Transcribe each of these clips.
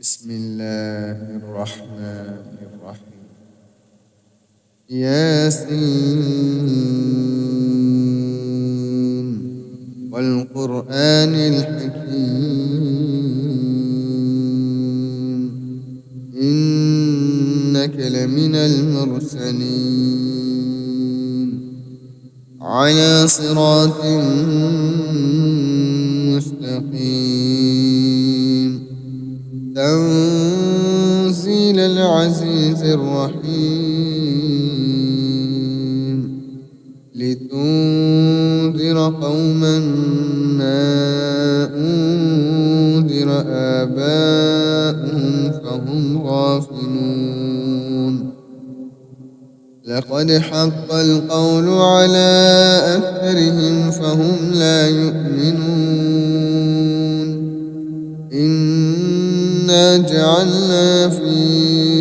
بسم الله الرحمن الرحيم. ياسين والقرآن الحكيم إنك لمن المرسلين على صراط مستقيم تنزيل العزيز الرحيم لتنذر قوما ما أنذر آباؤهم فهم غافلون لقد حق القول على أكثرهم فهم لا يؤمنون إنا جعلنا في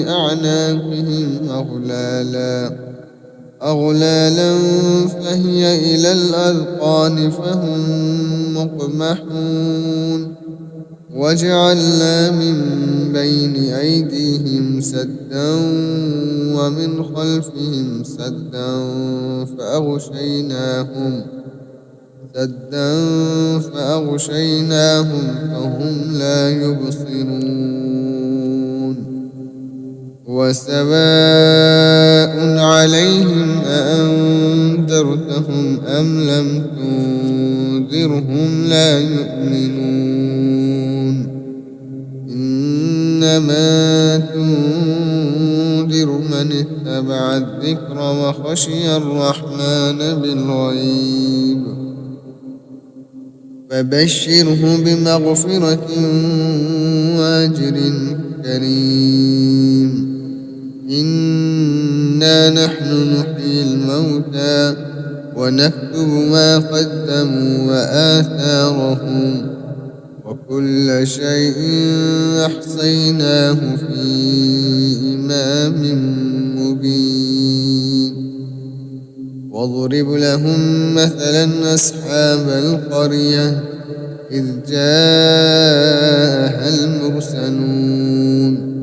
أعناقهم أغلالا فهي إلى الأذقان فهم مقمحون وجعلنا من بين أيديهم سدا ومن خلفهم سدا فأغشيناهم فهم لا يبصرون وسواء عليهم أأنذرتهم أم لم تنذرهم لا يؤمنون إنما تنذر من اتبع الذكر وخشي الرحمن بالغيب فبشره بمغفرة وأجر كريم إنا نحن نحيي الموتى ونكتب ما قدموا وآثارهم وكل شيء أحصيناه في إمام مبين واضرب لهم مثلا أصحاب القرية إذ جاءها المرسلون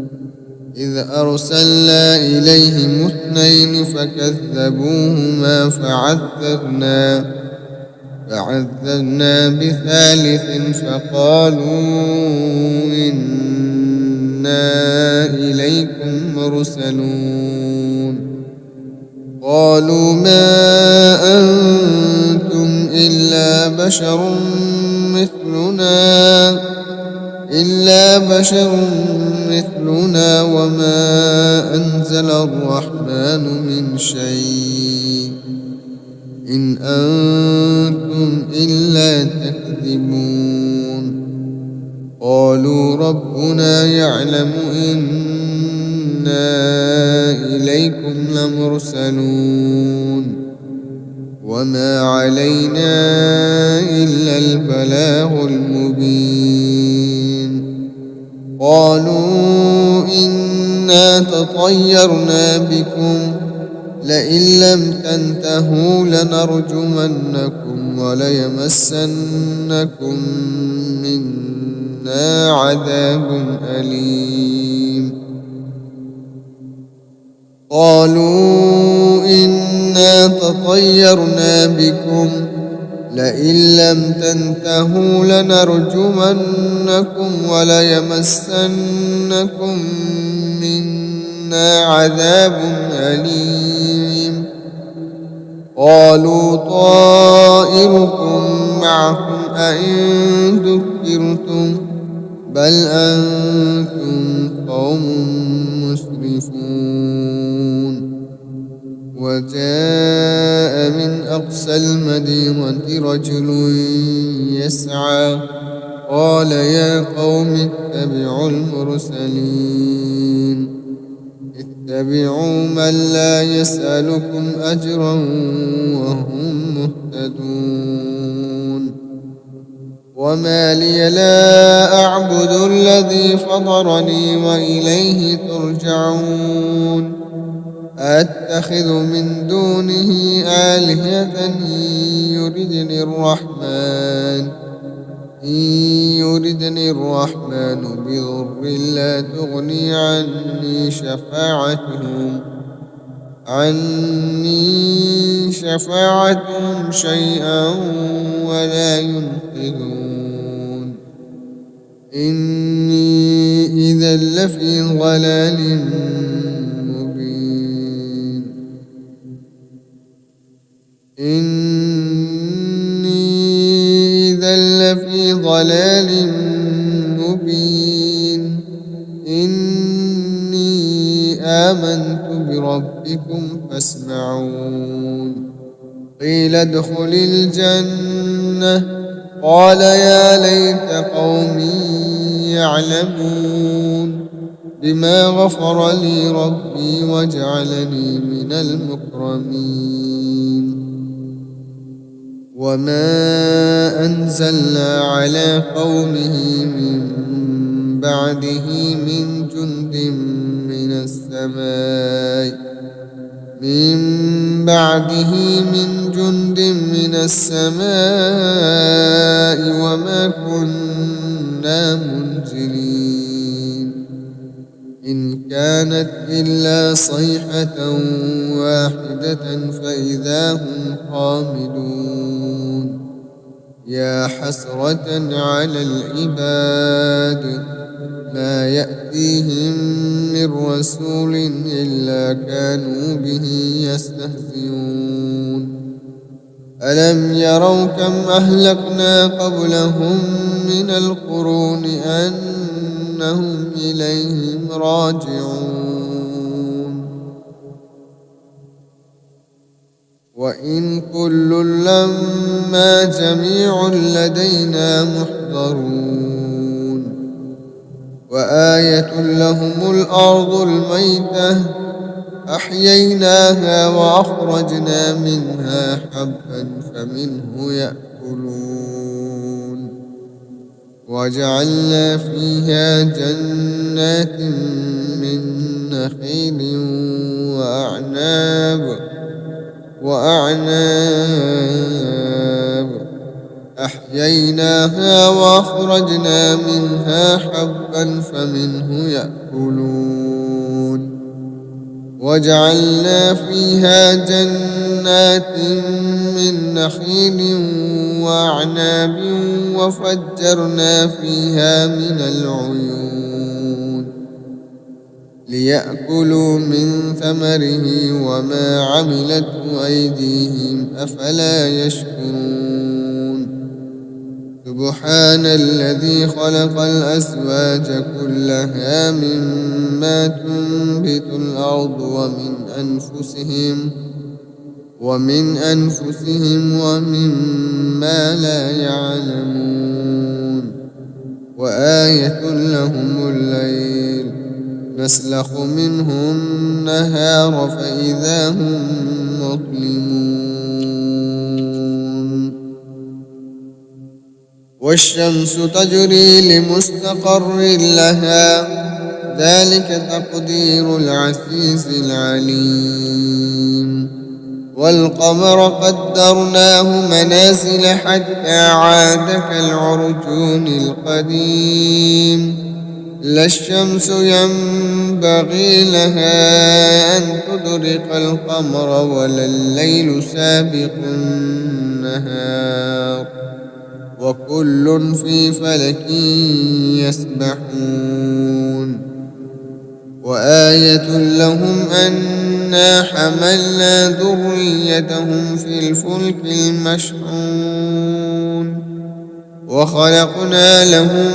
إذ أرسلنا إليهم 2 فكذبوهما فعذبنا بثالث فقالوا إنا إليكم مرسلون قالوا ما أنتم إلا بشر مثلنا وما أنزل الرحمن من شيء إن أنتم إلا تكذبون قالوا ربنا يعلم إنا إليكم لمرسلون وما علينا إلا البلاغ المبين قالوا إنا تطيرنا بكم لئن لم تنتهوا لنرجمنكم وليمسنكم منا عذاب أليم قالوا إنا تطيرنا بكم لئن لم تنتهوا لنرجمنكم وليمسنكم منا عذاب أليم قالوا طائركم معكم أئن ذكرتم بل أنتم قوم مسرفون وجاء من أقصى المدينة رجل يسعى قال يا قوم اتبعوا المرسلين اتبعوا من لا يسألكم أجرا وهم مهتدون وما لي لا أعبد الذي فطرني وإليه ترجعون أتخذ من دونه آلهة يردني الرحمن إن يردني الرحمن بضر لا تغني عني شفاعتهم شيئا ولا ينقذون إني إذا لفي ضلال مبين إني إذا لفي ضلال مبين إني آمنت بربكم فاسمعون قيل ادخل الجنة قال يا ليت قومي يعلمون بما غفر لي ربي وجعلني من المكرمين وما أنزلنا على قومه من بعده من جند من السماء وما كنا منزلين إن كانت إلا صيحة واحدة فإذا هم خامدون يا حسرة على العباد ما يأتيهم من رسول إلا كانوا به يستهزئون ألم يروا كم أهلكنا قبلهم من القرون أنهم إليهم راجعون وإن كل لما جميع لدينا محضرون وآية لهم الأرض الميتة أحييناها وأخرجنا منها حبا فمنه يأكلون وجعلنا فيها جنات من نخيل وأعناب أحييناها وأخرجنا منها حبا فمنه يأكلون وجعلنا فيها جنات من نخيل وأعناب وفجرنا فيها من العيون ليأكلوا من ثمره وما عملته أيديهم أفلا يشكرون سبحان الذي خلق الأزواج كلها مما تنبت الأرض ومن أنفسهم ومما لا يعلمون وآية لهم الليل نسلخ منه النهار فإذا هم مظلمون والشمس تجري لمستقر لها ذلك تقدير العزيز العليم والقمر قدرناه منازل حتى عاد كالعرجون القديم لا الشمس ينبغي لها أن تدرك القمر ولا الليل سابق النهار وكل في فلك يسبحون وآية لهم أنا حملنا ذريتهم في الفلك المشحون وخلقنا لهم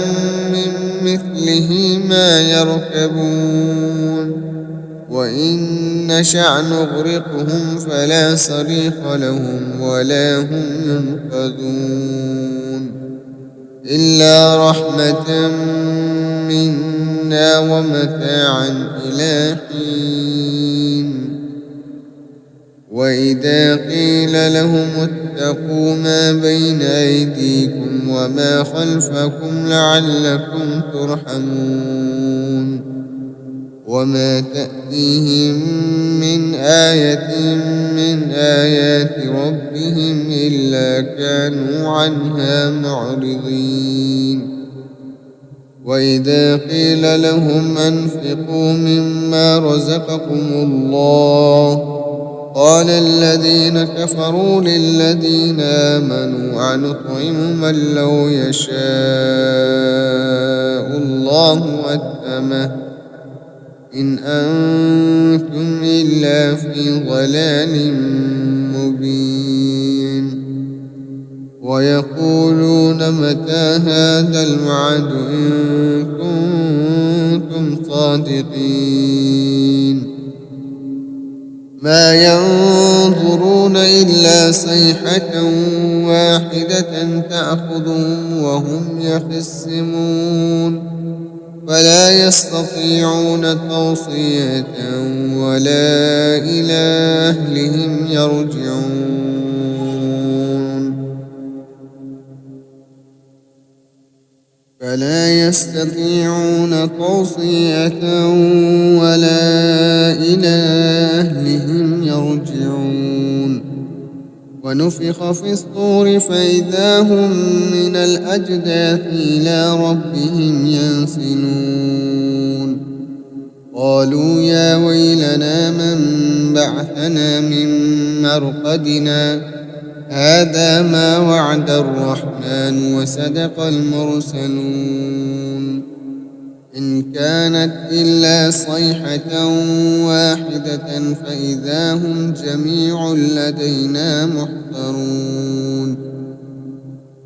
من مثله ما يركبون وإن نشأ نغرقهم فلا صريخ لهم ولا هم ينقذون إلا رحمة منا ومتاعا إلى حين وإذا قيل لهم اتقوا ما بين أيديكم وما خلفكم لعلكم ترحمون وما تأتيهم من آية من من آيات ربهم إلا كانوا عنها معرضين وإذا قيل لهم أنفقوا مما رزقكم الله قال الذين كفروا للذين آمنوا أنطعم من لو يشاء الله أطعمه إن أنتم إلا في ضلال مبين ويقولون متى هذا الوعد إن كنتم صادقين ما ينظرون إلا صيحة واحدة تأخذهم وهم يخصمون فلا يستطيعون توصية ولا إلى أهلهم يرجعون فلا يستطيعون توصية ولا إلى أهلهم يرجعون ونفخ في الصور فإذا هم من الأجداث إلى ربهم ينسلون قالوا يا ويلنا من بعثنا من مرقدنا هذا ما وعد الرحمن وصدق المرسلون إن كانت إلا صيحة واحدة فإذا هم جميع لدينا محضرون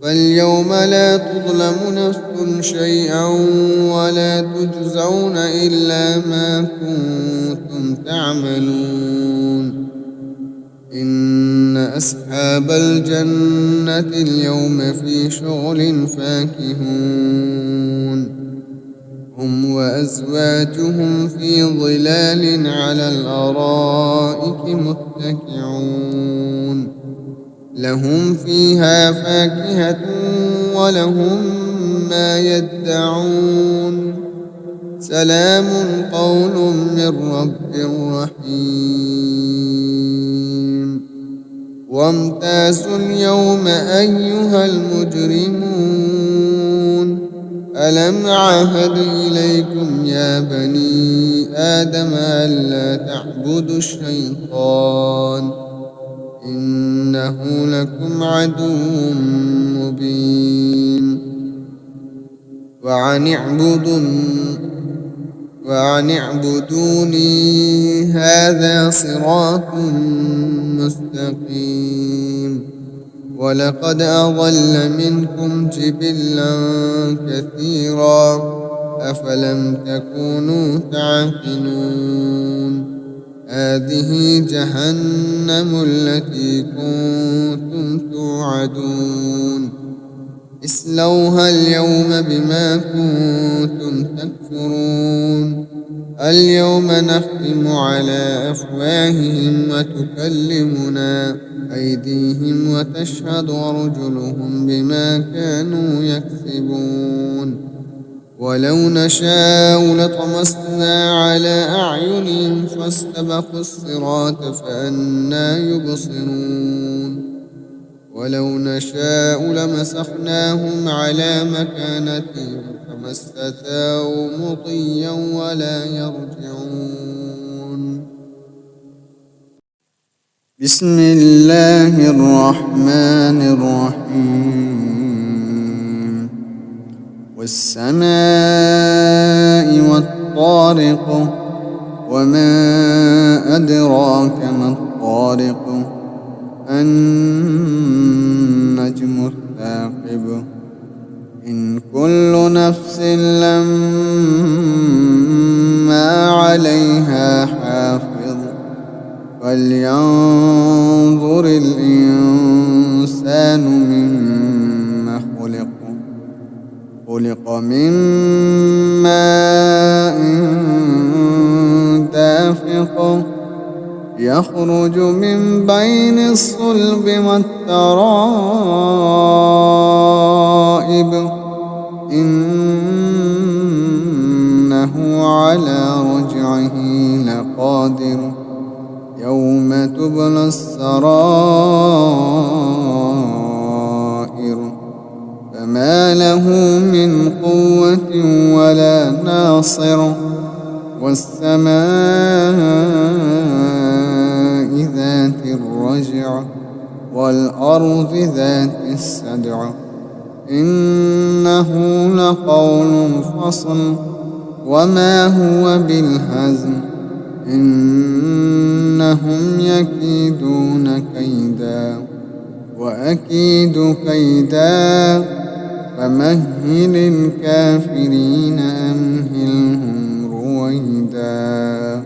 فاليوم لا تظلم نفس شيئا ولا تجزون إلا ما كنتم تعملون إن أصحاب الجنة اليوم في شغل فاكهون هم وأزواجهم في ظلال على الأرائك متكئون لهم فيها فاكهة ولهم ما يدعون سلام قول من رب رحيم وامتازوا اليوم أيها المجرمون ألم عهد إليكم يا بني آدم ألا تعبدوا الشيطان إنه لكم عدو مبين وأن اعبدوني هذا صراط مستقيم ولقد أضل منكم جبلا كثيرا أفلم تكونوا تعقلون هذه جهنم التي كنتم توعدون اصلوها اليوم بما كنتم تكفرون اليوم نختم على أفواههم وتكلمنا أيديهم وتشهد أرجلهم بما كانوا يكسبون ولو نشاء لطمسنا على أعينهم فاستبقوا الصراط فأنى يبصرون ولو نشاء لمسخناهم على مكانتهم فما استطاعوا مضيا ولا يرجعون بسم الله الرحمن الرحيم والسماء والطارق وما أدراك ما الطارق النجم الثاقب إن كل نفس لما عليها حافظ فلينظر الإنسان مما خلق من ماء دافق يخرج من بين الصلب والترائب إنه على رجعه لقادر يوم تبلى السرائر فما له من قوة ولا ناصر والسماء ذات الرجع والأرض ذات الصدع إنه لقول فصل وما هو بالهزل إنهم يكيدون كيدا وأكيد كيدا فمهل الكافرين أمهلهم رويدا.